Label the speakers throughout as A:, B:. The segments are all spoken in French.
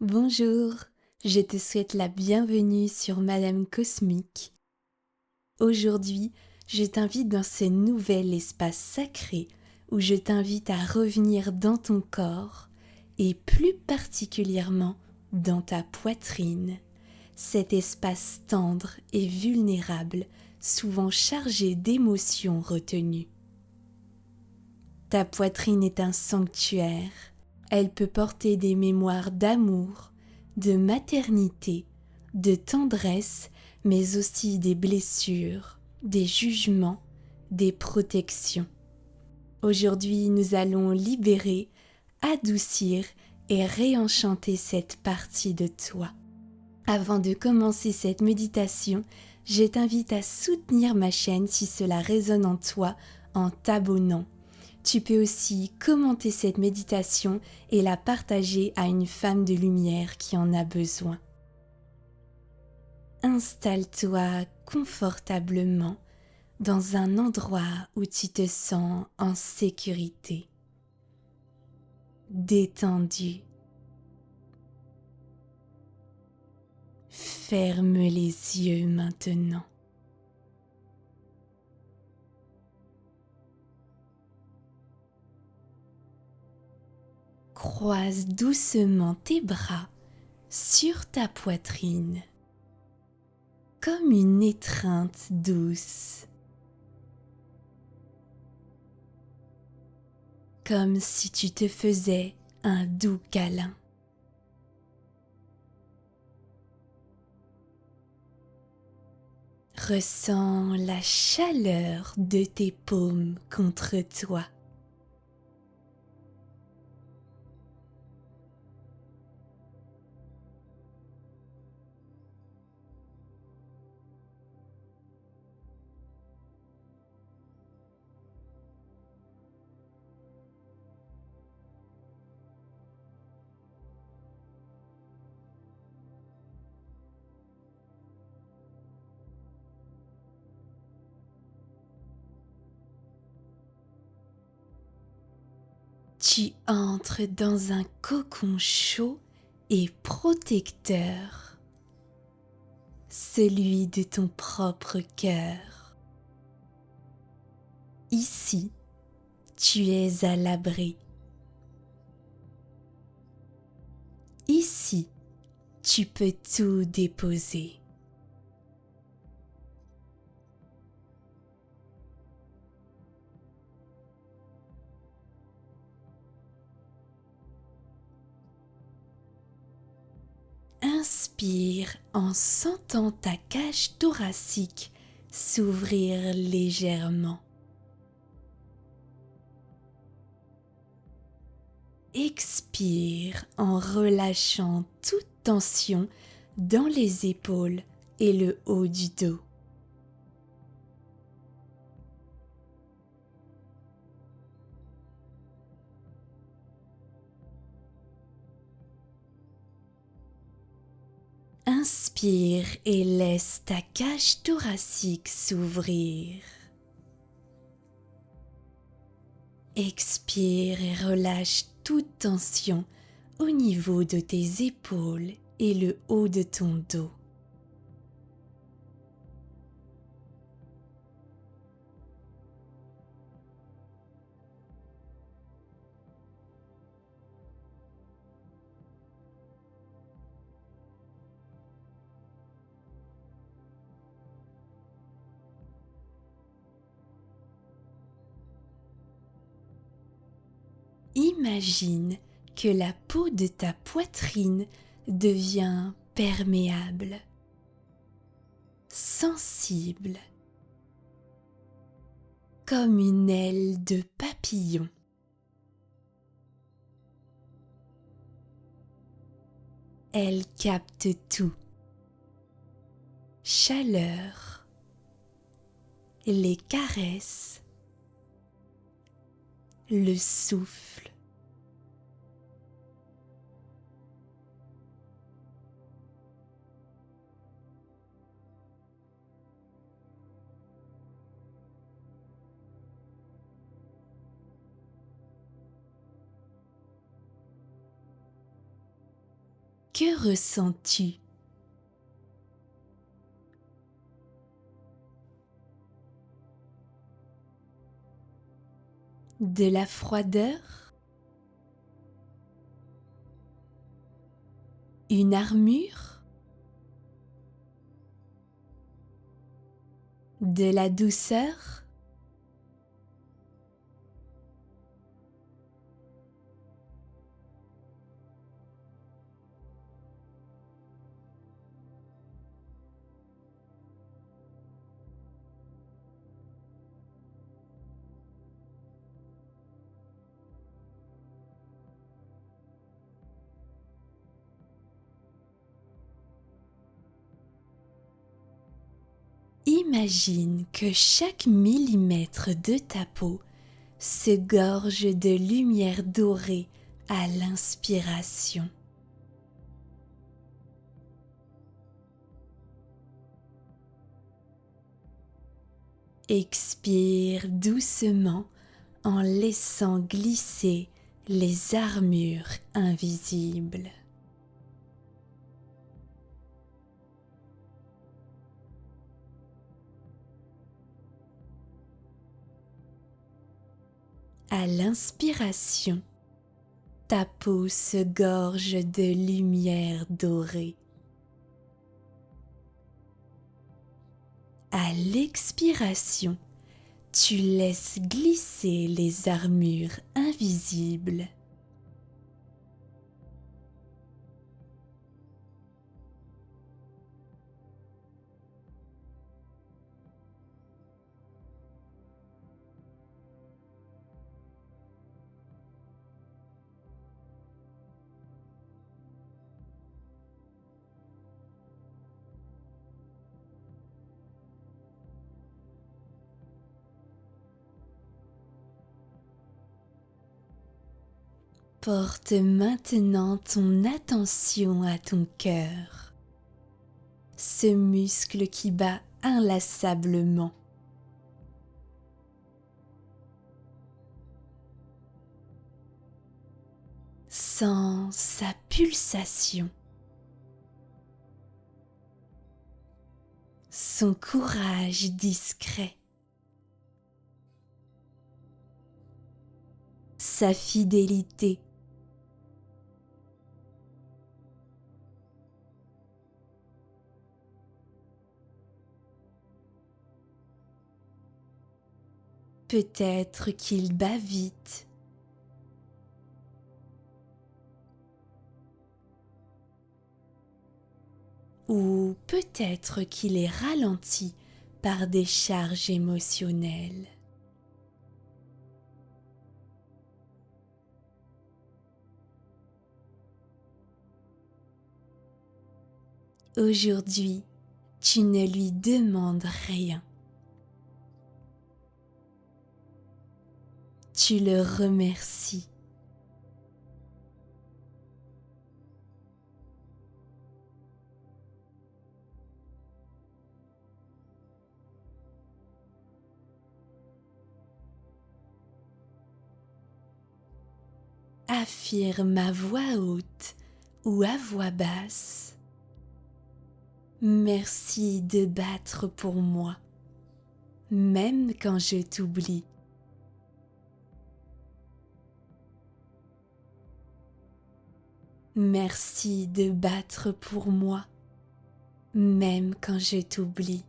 A: Bonjour, je te souhaite la bienvenue sur Madame Cosmique. Aujourd'hui, je t'invite dans ce nouvel espace sacré où je t'invite à revenir dans ton corps et plus particulièrement dans ta poitrine, cet espace tendre et vulnérable, souvent chargé d'émotions retenues. Ta poitrine est un sanctuaire. Elle peut porter des mémoires d'amour, de maternité, de tendresse, mais aussi des blessures, des jugements, des protections. Aujourd'hui, nous allons libérer, adoucir et réenchanter cette partie de toi. Avant de commencer cette méditation, je t'invite à soutenir ma chaîne si cela résonne en toi en t'abonnant. Tu peux aussi commenter cette méditation et la partager à une femme de lumière qui en a besoin. Installe-toi confortablement dans un endroit où tu te sens en sécurité, détendu. Ferme les yeux maintenant. Croise doucement tes bras sur ta poitrine, comme une étreinte douce, comme si tu te faisais un doux câlin. Ressens la chaleur de tes paumes contre toi. Tu entres dans un cocon chaud et protecteur, celui de ton propre cœur. Ici, tu es à l'abri. Ici, tu peux tout déposer. Inspire en sentant ta cage thoracique s'ouvrir légèrement. Expire en relâchant toute tension dans les épaules et le haut du dos. Inspire et laisse ta cage thoracique s'ouvrir. Expire et relâche toute tension au niveau de tes épaules et le haut de ton dos. Imagine que la peau de ta poitrine devient perméable, sensible, comme une aile de papillon. Elle capte tout. Chaleur, les caresses, le souffle. Que ressens-tu? De la froideur? Une armure? De la douceur? Imagine que chaque millimètre de ta peau se gorge de lumière dorée à l'inspiration. Expire doucement en laissant glisser les armures invisibles. À l'inspiration, ta peau se gorge de lumière dorée. À l'expiration, tu laisses glisser les armures invisibles. Porte maintenant ton attention à ton cœur, ce muscle qui bat inlassablement. Sens sa pulsation, son courage discret, sa fidélité. Peut-être qu'il bat vite, ou peut-être qu'il est ralenti par des charges émotionnelles. Aujourd'hui, tu ne lui demandes rien. Tu le remercies. Affirme à voix haute ou à voix basse. Merci de battre pour moi, même quand je t'oublie. Merci de battre pour moi, même quand je t'oublie.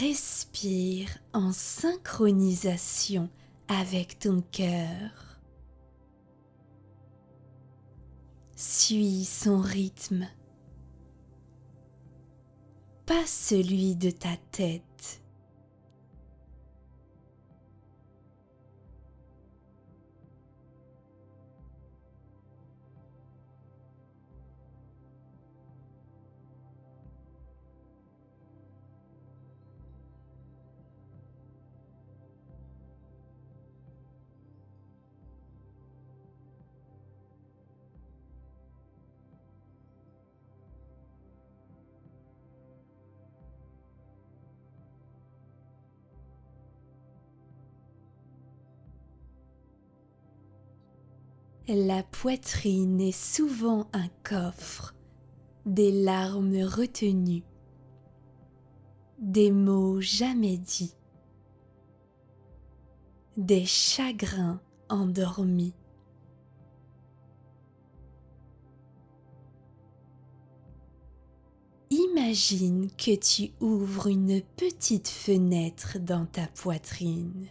A: Respire en synchronisation avec ton cœur. Suis son rythme, pas celui de ta tête. La poitrine est souvent un coffre, des larmes retenues, des mots jamais dits, des chagrins endormis. Imagine que tu ouvres une petite fenêtre dans ta poitrine.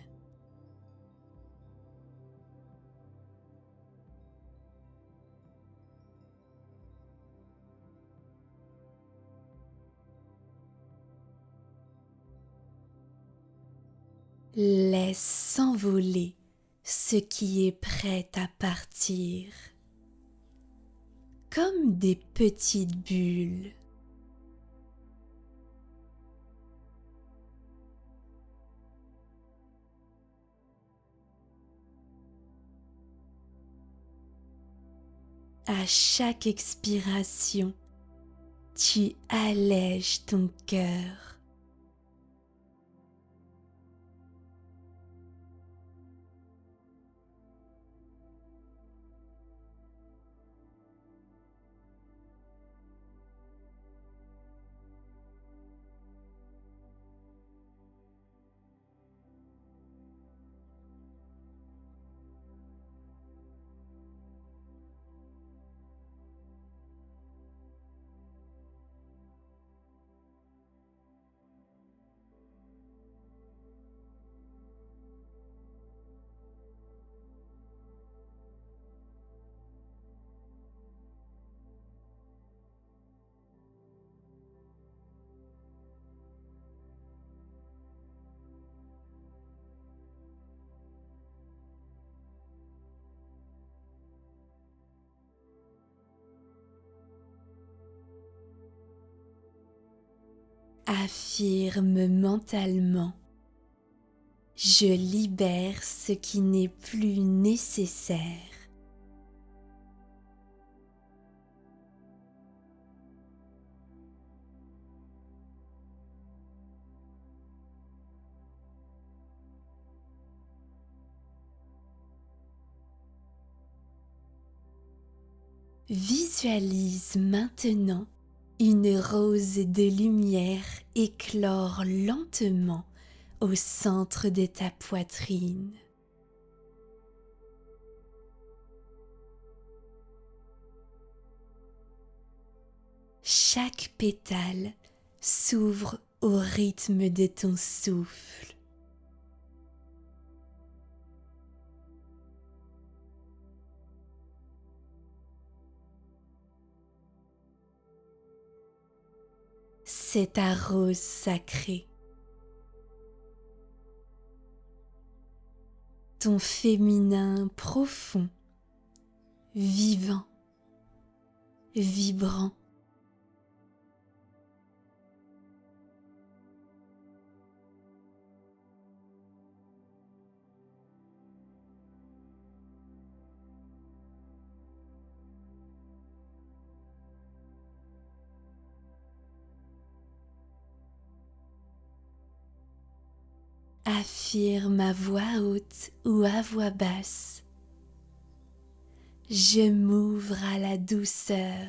A: Laisse s'envoler ce qui est prêt à partir, comme des petites bulles. À chaque expiration, tu allèges ton cœur. Affirme mentalement: je libère ce qui n'est plus nécessaire. Visualise maintenant une rose de lumière éclore lentement au centre de ta poitrine. Chaque pétale s'ouvre au rythme de ton souffle. C'est ta rose sacrée. Ton féminin profond, vivant, vibrant. Affirme à voix haute ou à voix basse: je m'ouvre à la douceur.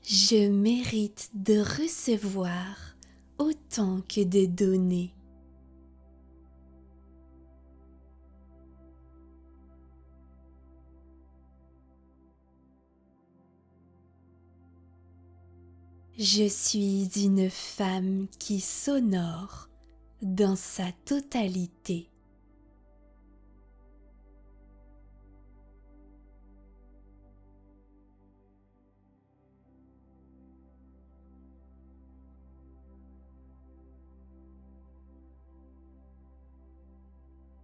A: Je mérite de recevoir autant que de donner. Je suis une femme qui s'honore dans sa totalité.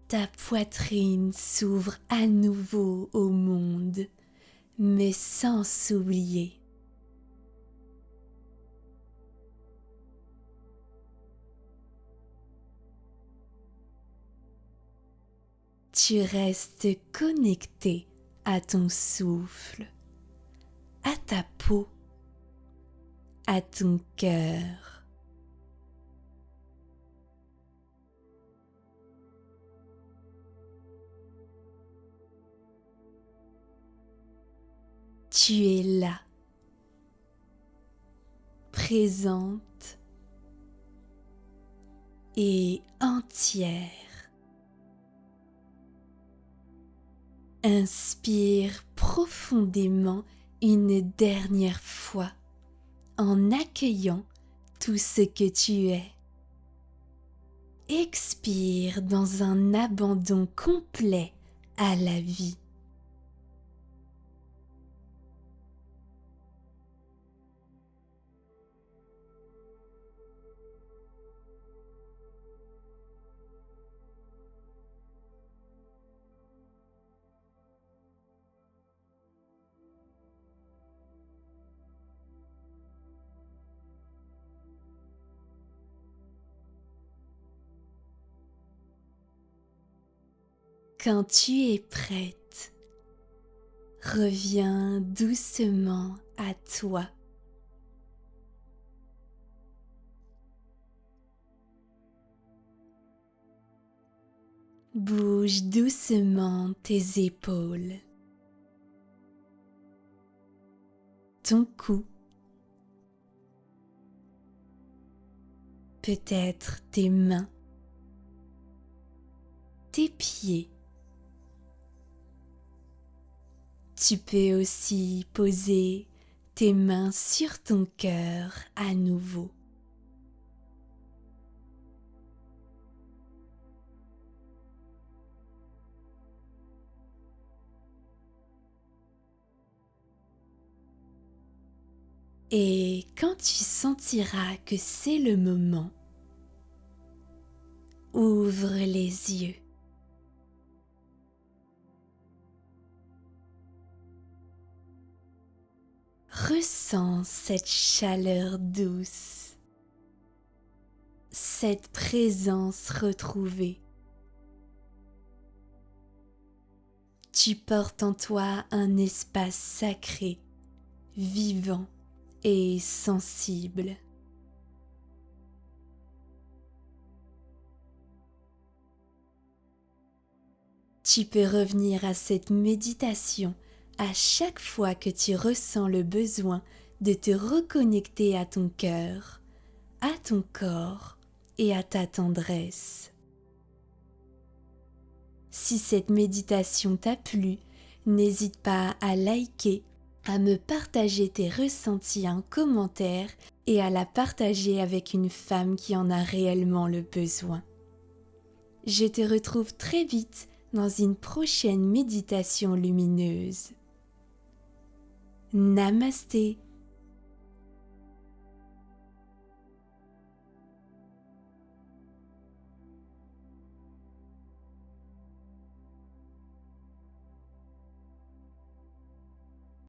A: Ta poitrine s'ouvre à nouveau au monde, mais sans s'oublier. Tu restes connecté à ton souffle, à ta peau, à ton cœur. Tu es là, présente et entière. Inspire profondément une dernière fois en accueillant tout ce que tu es. Expire dans un abandon complet à la vie. Quand tu es prête, reviens doucement à toi. Bouge doucement tes épaules, ton cou, peut-être tes mains, tes pieds. Tu peux aussi poser tes mains sur ton cœur à nouveau. Et quand tu sentiras que c'est le moment, ouvre les yeux. Ressens cette chaleur douce, cette présence retrouvée. Tu portes en toi un espace sacré, vivant et sensible. Tu peux revenir à cette méditation à chaque fois que tu ressens le besoin de te reconnecter à ton cœur, à ton corps et à ta tendresse. Si cette méditation t'a plu, n'hésite pas à liker, à me partager tes ressentis en commentaire et à la partager avec une femme qui en a réellement le besoin. Je te retrouve très vite dans une prochaine méditation lumineuse. Namasté.